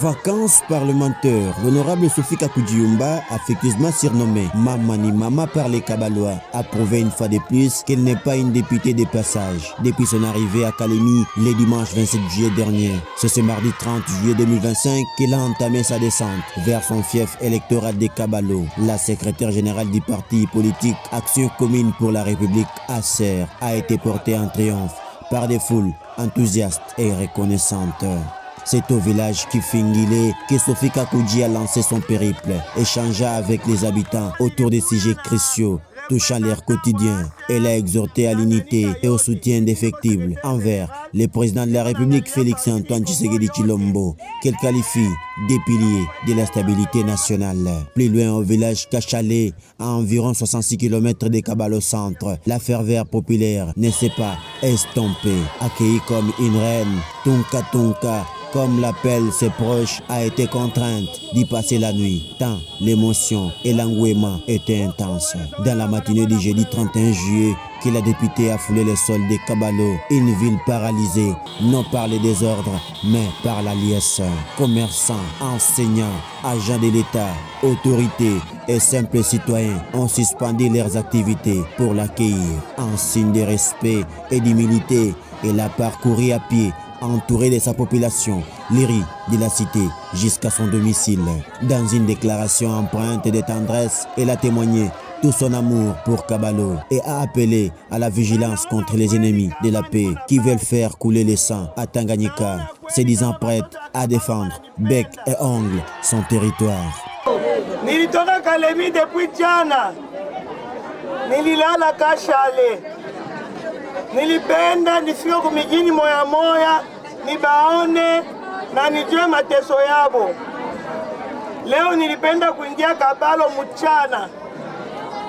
Vacances parlementaires. L'honorable Sophie Kakoudiumba, affectueusement surnommée Mamani Mama par les Kabalois, a prouvé une fois de plus qu'elle n'est pas une députée de passage. Depuis son arrivée à Kalemi le dimanche 27 juillet dernier, c'est ce mardi 30 juillet 2025 qu'elle a entamé sa descente vers son fief électoral des Kabalo. La secrétaire générale du parti politique Action Commune pour la République, ACER, a été portée en triomphe par des foules enthousiastes et reconnaissantes. C'est au village Kifingile que Sophie Kakoudji a lancé son périple, échangea avec les habitants autour des sujets cruciaux touchant leur quotidien. Elle a exhorté à l'unité et au soutien indéfectible envers le président de la République Félix-Antoine Tshisekedi Tshilombo, qu'elle qualifie des piliers de la stabilité nationale. Plus loin au village Kachalé, à environ 66 km de Kabalo Centre, la ferveur populaire ne s'est pas estompée. Accueillie comme une reine, Tunka Tunka, comme l'appellent ses proches, a été contrainte d'y passer la nuit, tant l'émotion et l'engouement étaient intenses. Dans la matinée du jeudi 31 juillet, que la députée a foulé le sol de Kabalo, une ville paralysée, non par les désordres, mais par la liesse. Commerçants, enseignants, agents de l'État, autorités et simples citoyens ont suspendu leurs activités pour l'accueillir. En signe de respect et d'humilité, elle a parcouru à pied, entouré de sa population, les rues de la cité jusqu'à son domicile. Dans une déclaration empreinte de tendresse, elle a témoigné tout son amour pour Kabalo et a appelé à la vigilance contre les ennemis de la paix qui veulent faire couler le sang à Tanganyika, se disant prête à défendre bec et ongle son territoire. Nilitoka Kalemi depuis jana, nililala Kashale. Nilipenda nifike kumijini moya moya, nibaone na nijue mateso yabo. Leo nilipenda kuingia Kabalo mchana,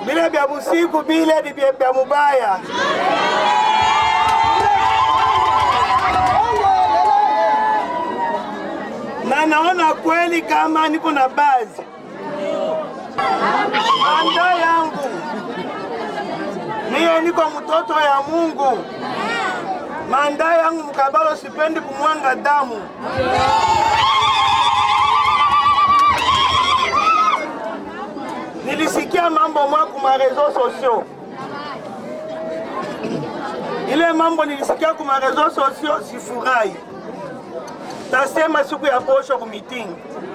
bile bya busiku bile bya mubaya. Na naona kweli kama niko na bazi. Anda yangu niye niko mtoto ya Mungu. Manda yangu mkabalo sipendi kumwanga damu. Nilisikia mambo mwa kuma reseaux sociaux. Ile mambo nilisikia kuma reseaux sociaux sifurahi. Tasema siku ya posho ku meeting.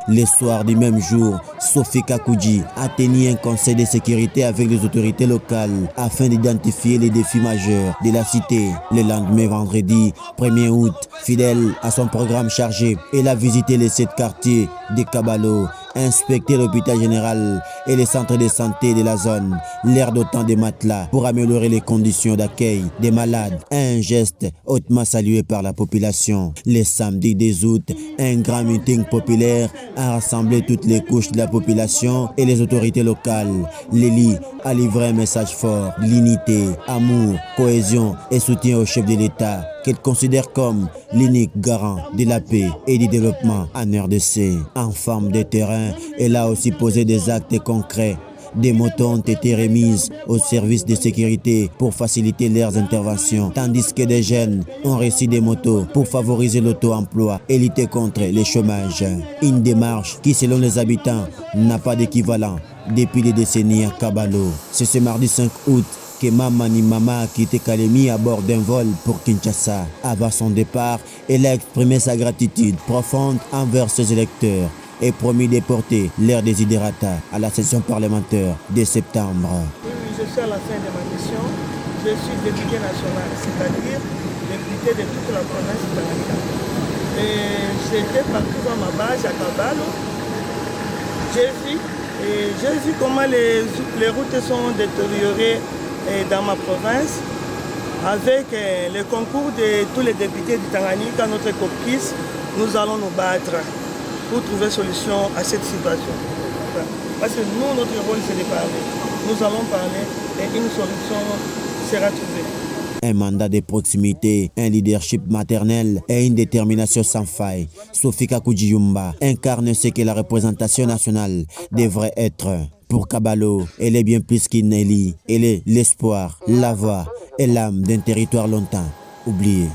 Le soir du même jour, Sophie Kakoudji a tenu un conseil de sécurité avec les autorités locales afin d'identifier les défis majeurs de la cité. Le lendemain, vendredi 1er août, fidèle à son programme chargé, elle a visité les 7 quartiers de Kabalo, inspecté l'hôpital général et les centres de santé de la zone, l'air dotant des matelas pour améliorer les conditions d'accueil des malades. Un geste hautement salué par la population. Le samedi 2 août, un grand meeting populaire a rassemblé toutes les couches de la population et les autorités locales. L'élie a livré un message fort, l'unité, amour, cohésion et soutien au chef de l'État qu'elle considère comme l'unique garant de la paix et du développement en RDC. En forme de terrain, elle a aussi posé des actes concrets. Des motos ont été remises au service de sécurité pour faciliter leurs interventions, tandis que des jeunes ont reçu des motos pour favoriser l'auto-emploi et lutter contre le chômage. Une démarche qui, selon les habitants, n'a pas d'équivalent depuis des décennies à Kabalo. C'est ce mardi 5 août que Mamani Mama a quitté Kalemi à bord d'un vol pour Kinshasa. Avant son départ, elle a exprimé sa gratitude profonde envers ses électeurs et promis de porter leur désiderata à la session parlementaire de septembre. Je suis à la fin de ma mission. Je suis député national, c'est-à-dire député de toute la province de Tanganyika. Et j'étais partout dans ma base à Kabalo. J'ai vu comment les routes sont détériorées dans ma province. Avec le concours de tous les députés du Tanganyika, notre caucus, nous allons nous battre pour trouver solution à cette situation. Parce que nous, notre rôle, c'est de parler. Nous allons parler et une solution sera trouvée. Un mandat de proximité, un leadership maternel et une détermination sans faille. Sophie Kakoudji incarne ce que la représentation nationale devrait être. Pour Kabalo, elle est bien plus qu'une élie. Elle est l'espoir, la voix et l'âme d'un territoire longtemps oublié.